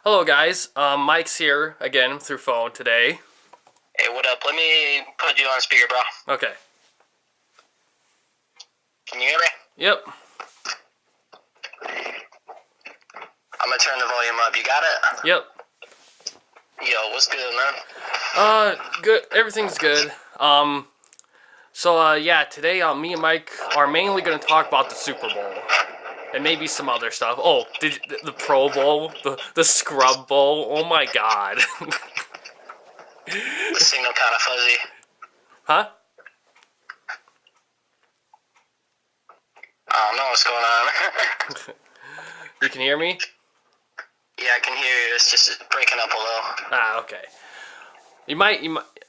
Hello, guys. Mike's here again through phone today. Hey, what up? Let me put you on speaker, bro. Okay. Can you hear me? Yep. I'm gonna turn the volume up. You got it? Yep. Yo, what's good, man? Good. Everything's good. Yeah, today, me and Mike are mainly going to talk about the Super Bowl. And maybe some other stuff. Oh, the Pro Bowl? The Scrub Bowl? Oh my god. The signal kind of fuzzy. Huh? I don't know what's going on. You can hear me? Yeah, I can hear you. It's just breaking up a little. Ah, okay. You might,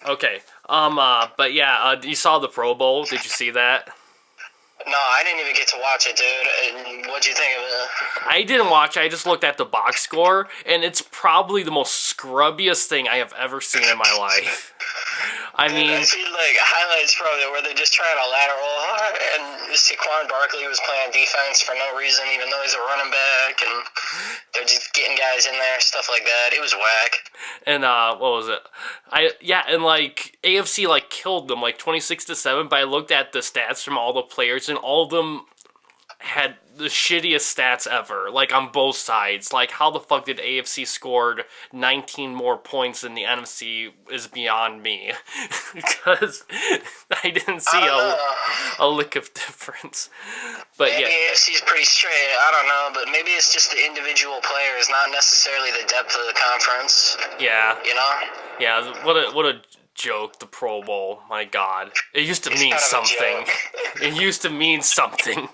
okay. But yeah, you saw the Pro Bowl? Did you see that? No, I didn't even get to watch it, dude. What'd you think of it? I didn't watch it, I just looked at the box score, and it's probably the most scrubbiest thing I have ever seen in my life. I mean, I see highlights from it where they're just trying to lateral hard, and Saquon Barkley was playing defense for no reason, even though he's a running back, and they're just getting guys in there, stuff like that. It was whack. And what was it? AFC killed them 26-7. But I looked at the stats from all the players, and all of them had the shittiest stats ever, on both sides. How the fuck did AFC scored 19 more points than the NFC is beyond me. Because I didn't see a lick of difference. But maybe yeah. AFC's pretty straight, I don't know, but maybe it's just the individual players, not necessarily the depth of the conference. Yeah. You know? Yeah, what a joke, the Pro Bowl. My god. It used to mean something. It used to mean something.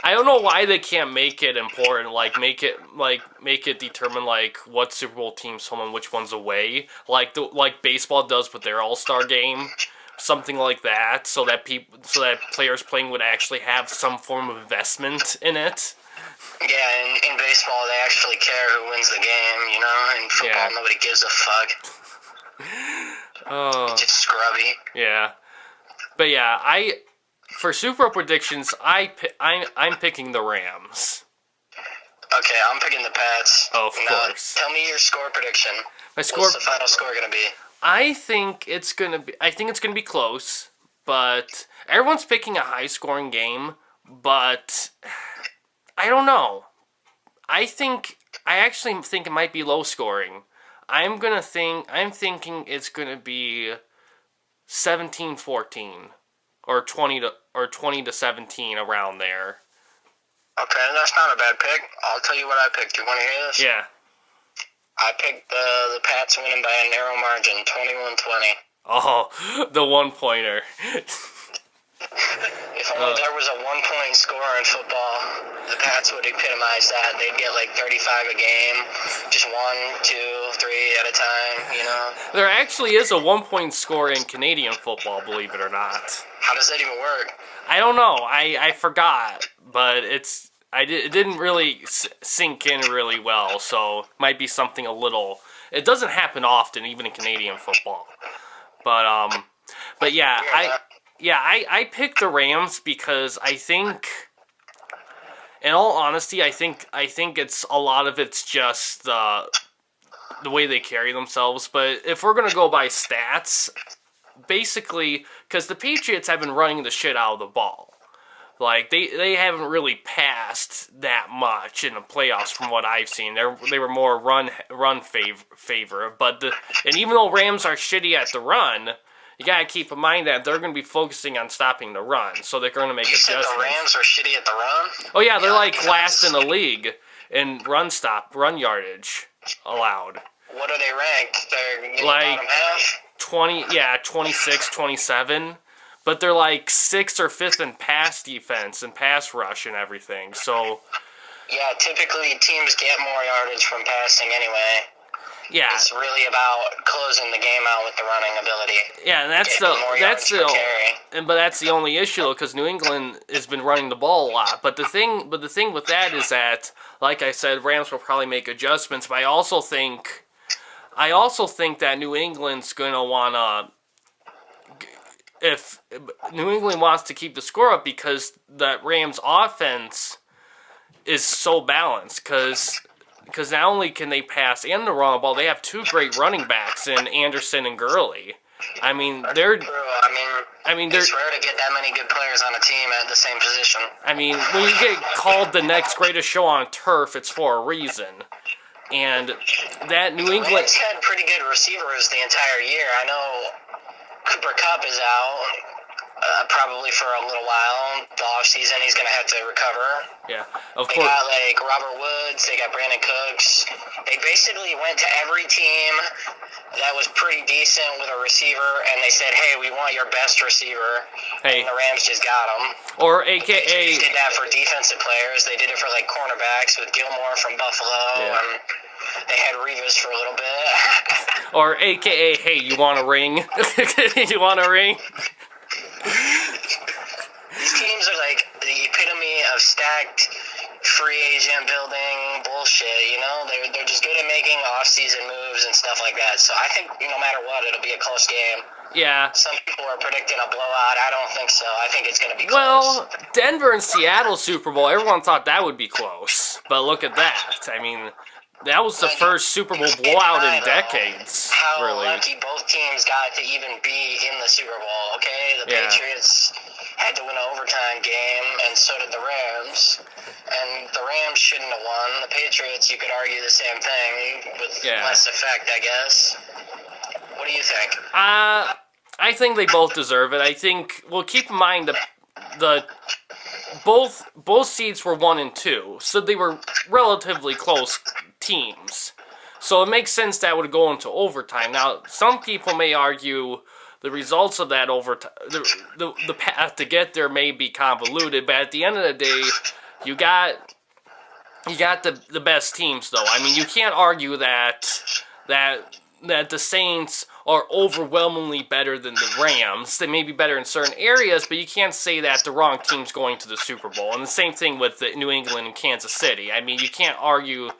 I don't know why they can't make it important, make it determine what Super Bowl team's home and which one's away, like baseball does with their All-Star game, something like that, so that players playing would actually have some form of investment in it. Yeah, in baseball they actually care who wins the game, you know. In football, nobody gives a fuck. Oh, it's just scrubby. Yeah, but yeah, for Super Bowl predictions, I'm picking the Rams. Okay, I'm picking the Pats. Oh, of course. Tell me your score prediction. What's the final score gonna be? I think it's gonna be close, but everyone's picking a high-scoring game. But I don't know. I actually think it might be low-scoring. I'm thinking it's gonna be 17-14. Or 20 to 17, around there. Okay, that's not a bad pick. I'll tell you what I picked. You want to hear this? Yeah. I picked the Pats winning by a narrow margin, 21-20. Oh, the one-pointer. If only there was a one-point score in football, the Pats would epitomize that. They'd get 35 a game, just 1, 2, 3 at a time, you know? There actually is a one-point score in Canadian football, believe it or not. How does that even work? I don't know. I forgot, but it didn't really sink in really well, so might be something a little... It doesn't happen often, even in Canadian football. But yeah, I picked the Rams because I think, in all honesty, I think it's a lot of it's just the way they carry themselves. But if we're gonna go by stats, basically, because the Patriots have been running the shit out of the ball, they haven't really passed that much in the playoffs from what I've seen. They were more run favor. And even though Rams are shitty at the run, you gotta keep in mind that they're gonna be focusing on stopping the run, so they're gonna make adjustments. You said the Rams are shitty at the run? Oh yeah, they're last in the league in run yardage allowed. What are they ranked? They're bottom half? 26, 27. But they're 6th or 5th in pass defense and pass rush and everything. So yeah, typically teams get more yardage from passing anyway. Yeah, it's really about closing the game out with the running ability. Yeah, and that's the only issue though, because New England has been running the ball a lot. But the thing with that is that, like I said, Rams will probably make adjustments. But I also think that New England's gonna wanna, if New England wants to keep the score up, because that Rams offense is so balanced, because because not only can they pass and the run the ball, they have two great running backs in Anderson and Gurley. I mean, they're. True. They're. It's rare to get that many good players on a team at the same position. I mean, when you get called the next greatest show on turf, it's for a reason. And that New England. Rams had pretty good receivers the entire year. I know Cooper Kupp is out. Probably for a little while. The offseason, he's going to have to recover. Yeah, of They course. got, Robert Woods. They got Brandon Cooks. They basically went to every team that was pretty decent with a receiver, and they said, hey, we want your best receiver. Hey. And the Rams just got him. Or They AKA. did that for defensive players. They did it for, cornerbacks with Gilmore from Buffalo, Yeah. and they had Revis for a little bit. Or AKA, hey, you want a ring? You want a ring? These teams are the epitome of stacked free agent building bullshit, They're just good at making off-season moves and stuff like that. So I think no matter what, it'll be a close game. Yeah. Some people are predicting a blowout. I don't think so. I think it's going to be close. Well, Denver and Seattle Super Bowl, everyone thought that would be close. But look at that. I mean, that was the first Super Bowl blowout in decades, how really. lucky both teams got to even be in the Super Bowl, okay? The Yeah. Patriots had to win an overtime game, and so did the Rams. And the Rams shouldn't have won. The Patriots, you could argue the same thing with less effect, I guess. What do you think? I think they both deserve it. I think, well, keep in mind the both seeds were 1 and 2, so they were relatively close teams. So it makes sense that would go into overtime. Now, some people may argue the results of that overtime, the path to get there may be convoluted, but at the end of the day, you got the best teams, though. I mean, you can't argue that the Saints are overwhelmingly better than the Rams. They may be better in certain areas, but you can't say that the wrong team's going to the Super Bowl. And the same thing with the New England and Kansas City. I mean, you can't argue.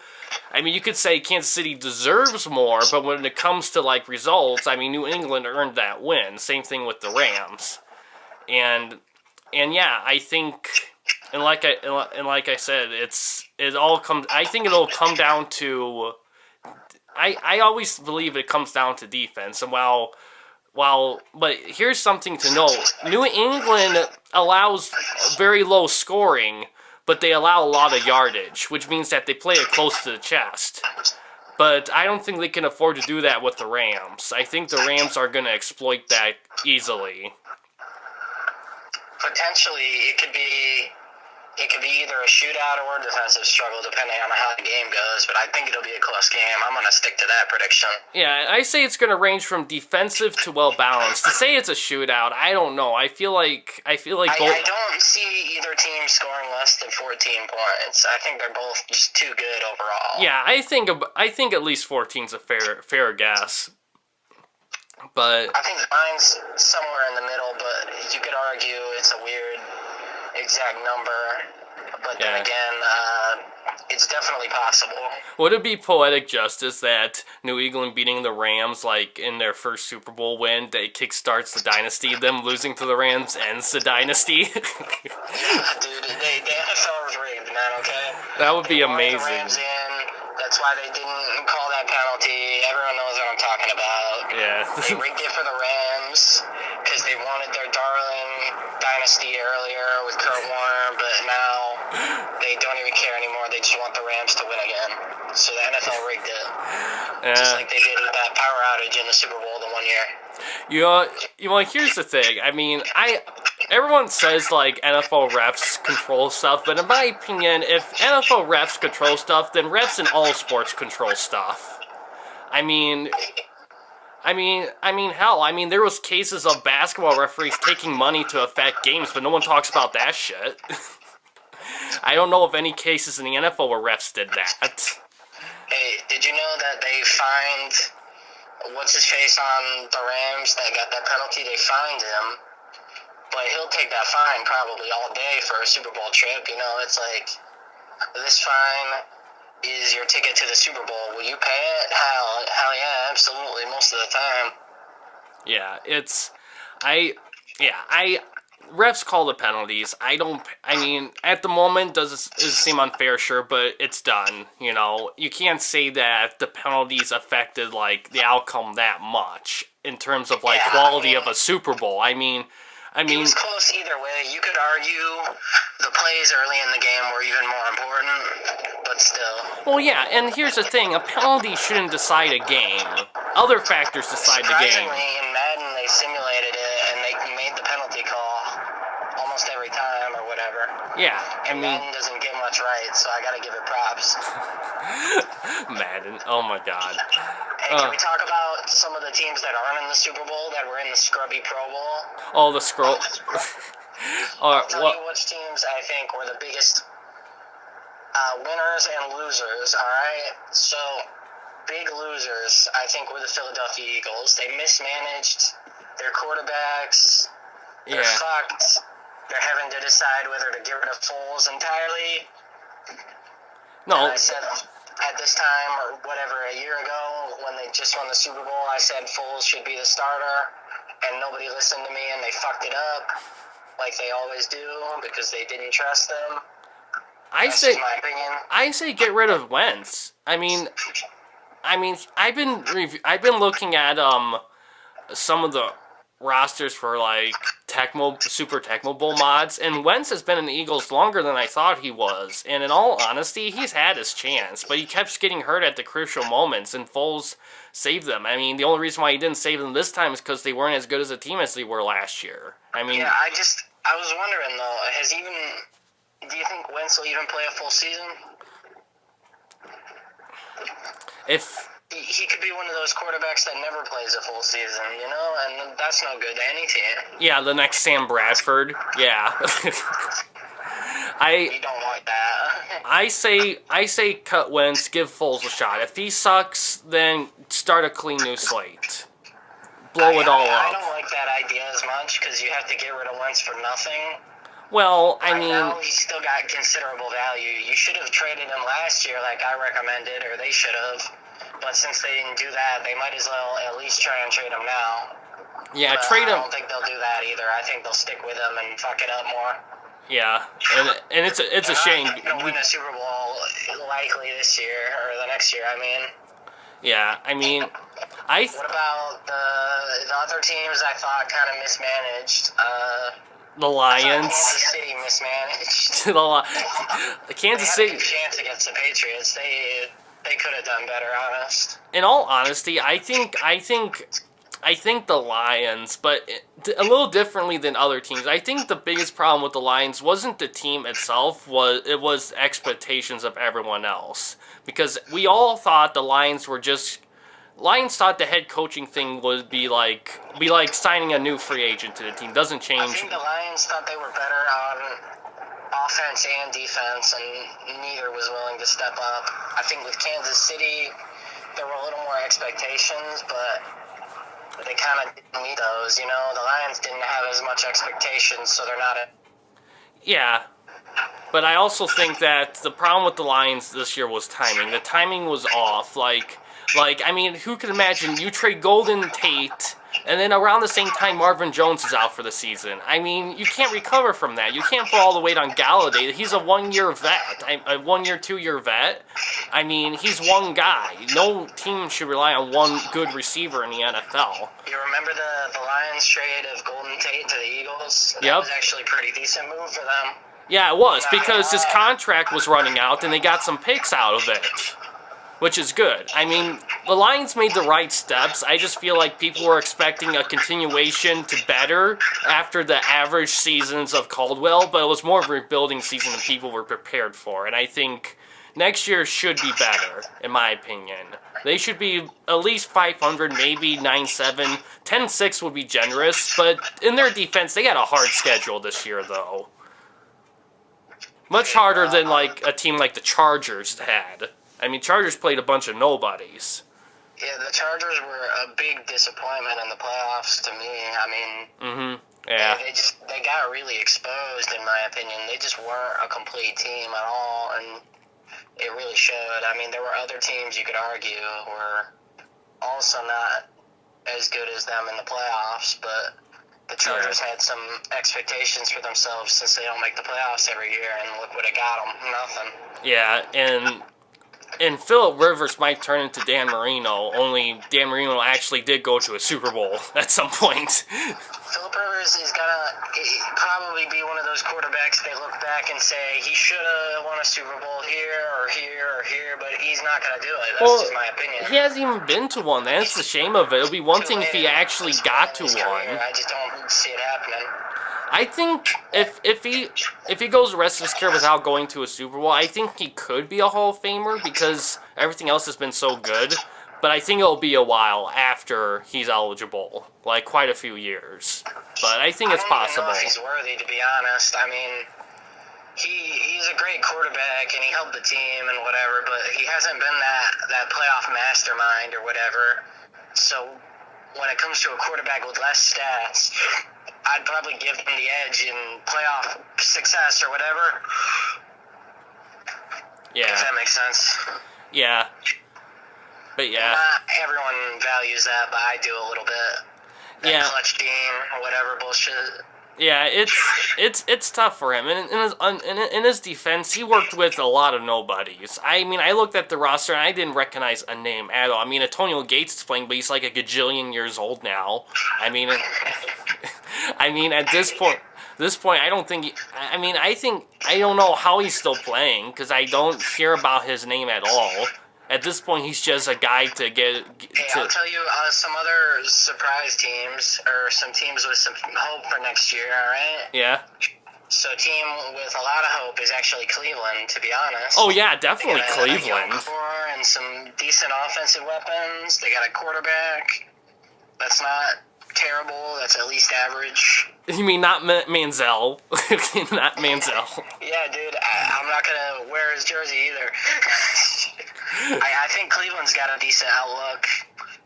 I mean, you could say Kansas City deserves more, but when it comes to results, I mean, New England earned that win. Same thing with the Rams. And yeah, I think, and like I said, it all comes. I think it'll come down to. I always believe it comes down to defense, and but here's something to note: New England allows very low scoring, but they allow a lot of yardage, which means that they play it close to the chest. But I don't think they can afford to do that with the Rams. I think the Rams are going to exploit that easily. Potentially, it could be either a shootout or a defensive struggle, depending on how the game goes. But I think it'll be a close game. I'm going to stick to that prediction. Yeah, I say it's going to range from defensive to well balanced. To say it's a shootout, I don't know. I feel like both. I don't see either team scoring less than 14 points. I think they're both just too good overall. Yeah, I think at least 14's a fair guess. But I think mine's somewhere in the middle, but you could argue it's a weird exact number. But then again, it's definitely possible. Would it be poetic justice that New England beating the Rams, in their first Super Bowl win, that kickstarts the dynasty? Them losing to the Rams ends the dynasty? Yeah, dude, the NFL was rigged, man, okay? That would be amazing. The Rams in. That's why they didn't call that penalty. Everyone knows what I'm talking about. Yeah. They rigged it for the Rams because they wanted their darling dynasty earlier with Kurt Warner, but now they don't even care anymore. They just want the Rams to win again. So the NFL rigged it. Just like they did with that power outage in the Super Bowl the one year. Here's the thing. I mean, everyone says NFL refs control stuff, but in my opinion, if NFL refs control stuff, then refs in all sports control stuff. I mean, hell, there was cases of basketball referees taking money to affect games, but no one talks about that shit. I don't know of any cases in the NFL where refs did that. Hey, did you know that they fined what's-his-face on the Rams that got that penalty? They fined him, but he'll take that fine probably all day for a Super Bowl trip. It's like, this fine is your ticket to the Super Bowl. Will you pay it? Hell yeah, absolutely, most of the time. Yeah, refs call the penalties. I mean, at the moment, does it seem unfair? Sure, but it's done. You know, you can't say that the penalties affected, like, the outcome that much in terms of, like, quality of a Super Bowl. I mean, it was close either way. You could argue the plays early in the game were even more important, but still. Well, yeah, and here's the thing. A penalty shouldn't decide a game. Other factors decide the game. Surprisingly, in Madden, they simulated it, and they made the penalty call almost every time or whatever. Yeah, I and mean... Madden doesn't get much right, so I gotta give it props. Madden, oh my god. Hey, can we talk about some of the teams that aren't in the Super Bowl that were in the scrubby Pro Bowl? Oh, the scroll. I'll tell you which teams I think were the biggest winners and losers, alright? So, big losers, I think, were the Philadelphia Eagles. They mismanaged their quarterbacks. They're fucked. They're having to decide whether to get rid of Foles entirely. No. And I said at this time, or whatever, a year ago, when they just won the Super Bowl, I said Foles should be the starter, and nobody listened to me, and they fucked it up, like they always do, because they didn't trust them. That's just my opinion. I say get rid of Wentz. I mean, I've been looking at some of the rosters for, like, Super Tecmo Bowl mods, and Wentz has been in the Eagles longer than I thought he was, and in all honesty, he's had his chance, but he kept getting hurt at the crucial moments, and Foles saved them. I mean, the only reason why he didn't save them this time is because they weren't as good as a team as they were last year. I mean... Yeah, I was wondering, though, do you think Wentz will even play a full season? He could be one of those quarterbacks that never plays a full season, you know? And that's no good to any team. Yeah, the next Sam Bradford. Yeah. You don't like that. I say cut Wentz, give Foles a shot. If he sucks, then start a clean new slate. Blow it all up. I don't like that idea as much, because you have to get rid of Wentz for nothing. Well, I mean... Right now, he's still got considerable value. You should have traded him last year like I recommended, or they should have. But since they didn't do that, they might as well at least try and trade him now. Yeah, trade him. I don't think they'll do that either. I think they'll stick with him and fuck it up more. Yeah, and it's a shame. They're not going to win a Super Bowl likely this year, or the next year, I mean. Yeah, I mean... What about the other teams I thought kind of mismanaged? The Lions. Kansas City mismanaged. Kansas They City. had a good chance against the Patriots. They could have done better, honest. In all honesty, I think the Lions, but a little differently than other teams. I think the biggest problem with the Lions wasn't the team itself, it was expectations of everyone else. Because we all thought the Lions thought the head coaching thing would be like signing a new free agent to the team. Doesn't change. I think the Lions thought they were better on offense and defense, and neither was willing to step up. I think with Kansas City, there were a little more expectations, but they kind of didn't meet those, you know? The Lions didn't have as much expectations, so they're not Yeah. But I also think that the problem with the Lions this year was timing. The timing was off. Like, I mean, who could imagine you trade Golden Tate, and then around the same time Marvin Jones is out for the season? I mean, you can't recover from that. You can't put all the weight on Galladay. He's a 1-year vet, a 1-year, 2-year vet. I mean, he's one guy. No team should rely on one good receiver in the NFL. You remember the Lions trade of Golden Tate to the Eagles? That Yep. was actually a pretty decent move for them. Yeah, it was, because his contract was running out, and they got some picks out of it, which is good. I mean, the Lions made the right steps. I just feel like people were expecting a continuation to better after the average seasons of Caldwell, but it was more of a rebuilding season than people were prepared for, and I think next year should be better, in my opinion. They should be at least 500, maybe 9-7. 10-6 would be generous, but in their defense, they got a hard schedule this year, though. Much harder than, like, a team like the Chargers had. I mean, Chargers played a bunch of nobodies. Yeah, the Chargers were a big disappointment in the playoffs to me. I mean, yeah. They got really exposed, in my opinion. They just weren't a complete team at all, and it really showed. I mean, there were other teams you could argue were also not as good as them in the playoffs, but The Chargers had some expectations for themselves since they don't make the playoffs every year, and look what it got them. Nothing. Yeah, and Phillip Rivers might turn into Dan Marino, only Dan Marino actually did go to a Super Bowl at some point. Phillip Rivers is gonna probably be one of those quarterbacks they look back and say he should have won a Super Bowl here or here or here, but he's not gonna do it. That's just my opinion. He hasn't even been to one. That's the shame of it. It'll be one thing if he actually got to one. I just don't see it happening. I think if he goes the rest of his career without going to a Super Bowl, I think he could be a Hall of Famer because everything else has been so good. But I think it'll be a while after he's eligible, like quite a few years. But I think it's possible. I don't know if he's worthy, to be honest. I mean, he's a great quarterback and he helped the team and whatever, but he hasn't been that playoff mastermind or whatever. So when it comes to a quarterback with less stats, I'd probably give him the edge in playoff success or whatever. Yeah. If that makes sense. Yeah. But yeah. Not everyone values that, but I do a little bit. That clutch team or whatever bullshit. Yeah, it's tough for him. And in his defense, he worked with a lot of nobodies. I mean, I looked at the roster and I didn't recognize a name at all. I mean, Antonio Gates is playing, but he's like a gajillion years old now. I mean, at this point, I don't think. I don't know how he's still playing because I don't hear about his name at all. At this point, he's just a guy to get. I'll tell you some other surprise teams, or some teams with some hope for next year, alright? Yeah. So a team with a lot of hope is actually Cleveland, to be honest. Oh, yeah, definitely they got Cleveland. A young core and some decent offensive weapons. They got a quarterback that's not terrible, that's at least average. You mean not Manziel? Not Manziel. Yeah, dude, I'm not going to wear his jersey either. I think Cleveland's got a decent outlook.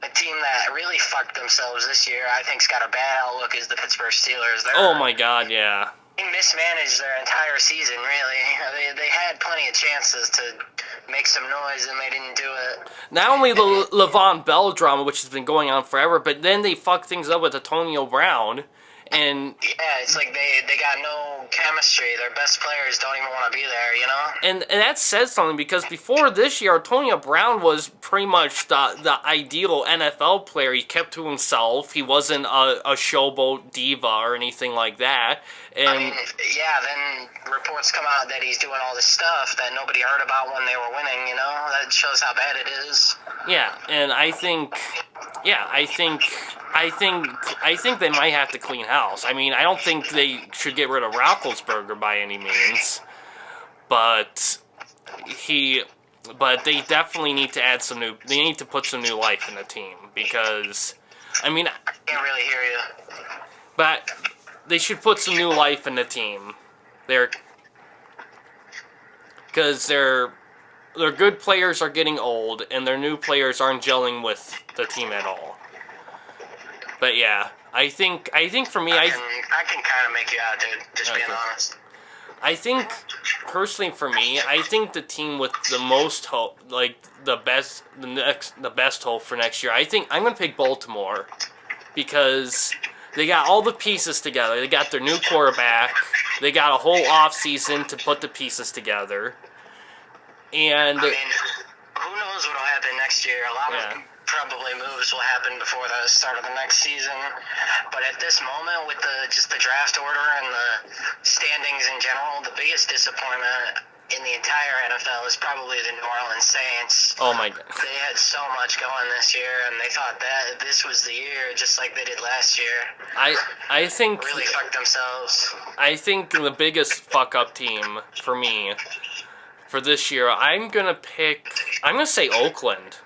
A team that really fucked themselves this year, I think's got a bad outlook, is the Pittsburgh Steelers. Oh my god, yeah. They mismanaged their entire season, really. They had plenty of chances to make some noise, and they didn't do it. Not only the Le'Veon Bell drama, which has been going on forever, but then they fucked things up with Antonio Brown. And yeah, it's like they got no chemistry. Their best players don't even want to be there, you know? And that says something, because before this year, Antonio Brown was pretty much the ideal NFL player. He kept to himself. He wasn't a showboat diva or anything like that. And I mean, yeah, then reports come out that he's doing all this stuff that nobody heard about when they were winning, you know? That shows how bad it is. Yeah, and I think they might have to clean house. I mean, I don't think they should get rid of Roethlisberger by any means, but they definitely need to add some new. They need to put some new life in the team because, I mean, I can't really hear you. But they should put some new life in the team. Because their good players are getting old, and their new players aren't gelling with the team at all. But yeah, I think for me, I can kind of make you out, dude. Just being honest. I think personally for me, I think the team with the most hope, like the best hope for next year, I think I'm gonna pick Baltimore because they got all the pieces together. They got their new quarterback. They got a whole offseason to put the pieces together. And I mean, who knows what'll happen next year? A lot of probably moves will happen before the start of the next season. But at this moment, with the draft order and the standings in general, the biggest disappointment in the entire NFL is probably the New Orleans Saints. Oh my god. They had so much going this year, and they thought that this was the year, just like they did last year. I think really fucked themselves. I think the biggest fuck up team for me for this year, I'm gonna say Oakland,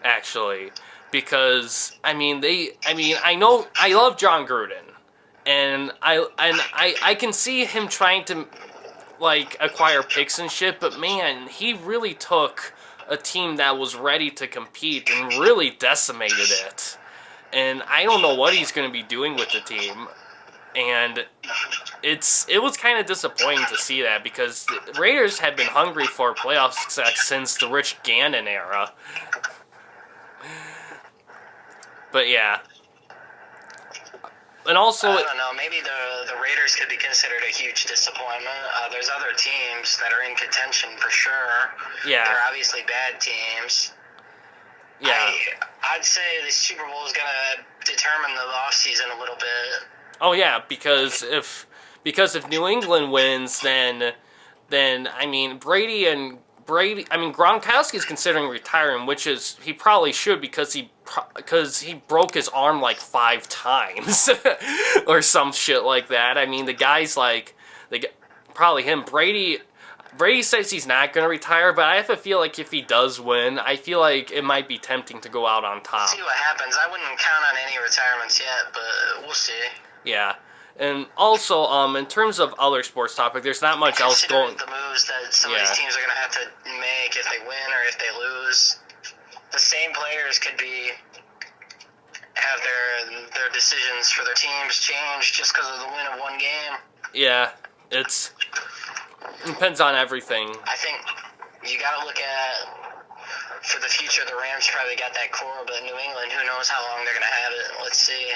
actually, because I know I love John Gruden, and I can see him trying to like acquire picks and shit, but man, he really took a team that was ready to compete and really decimated it. And I don't know what he's going to be doing with the team. And it was kind of disappointing to see that because the Raiders had been hungry for playoff success since the Rich Gannon era. But yeah. And also, I don't know. Maybe the Raiders could be considered a huge disappointment. There's other teams that are in contention for sure. Yeah. They're obviously bad teams. Yeah. I'd say the Super Bowl is going to determine the offseason a little bit. Oh yeah, because if New England wins, then I mean Gronkowski's considering retiring, which is he probably should because he broke his arm like 5 times or some shit like that. I mean the guy's like probably him. Brady says he's not going to retire, but I have a feel like if he does win, I feel like it might be tempting to go out on top. See what happens. I wouldn't count on any retirements yet, but we'll see. Yeah. And also, in terms of other sports topic, there's not much else going. The moves that some of these teams are going to have to make if they win or if they lose. The same players could have their decisions for their teams changed just because of the win of one game. Yeah, it depends on everything. I think you got to look at, for the future, the Rams probably got that core, but New England, who knows how long they're going to have it. Let's see.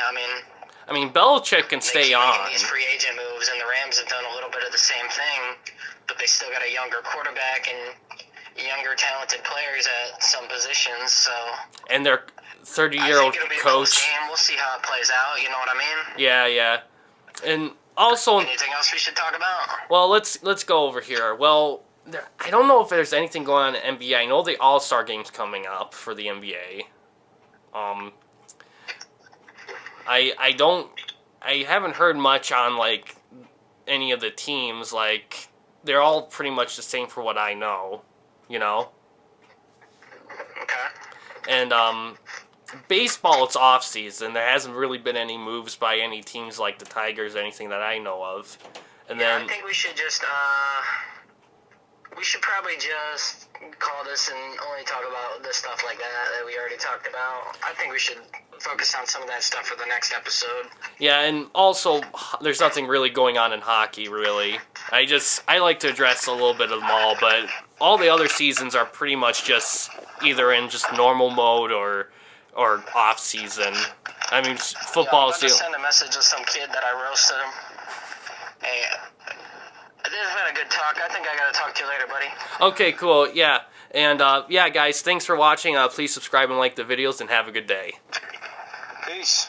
I mean, Belichick can stay on. These free agent moves, and the Rams have done a little bit of the same thing, but they still got a younger quarterback and younger talented players at some positions. So. And their 30-year-old coach. We'll see how it plays out. You know what I mean? Yeah. And also. Anything else we should talk about? Well, let's go over here. Well, I don't know if there's anything going on in the NBA. I know the All-Star game's coming up for the NBA. I haven't heard much on, like, any of the teams. Like, they're all pretty much the same for what I know, you know? Okay. And, baseball, it's off-season. There hasn't really been any moves by any teams like the Tigers or anything that I know of. And then I think we should just, we should probably just call this and only talk about the stuff like that we already talked about. I think we should focus on some of that stuff for the next episode. Yeah, and also, there's nothing really going on in hockey, really. I like to address a little bit of them all, but all the other seasons are pretty much just either in just normal mode or off-season. I mean, football is... I'm about to send a message to some kid that I roasted him. Hey, this has been a good talk. I think I gotta talk to you later, buddy. Okay, cool, yeah. And, yeah, guys, thanks for watching. Please subscribe and like the videos, and have a good day. Peace.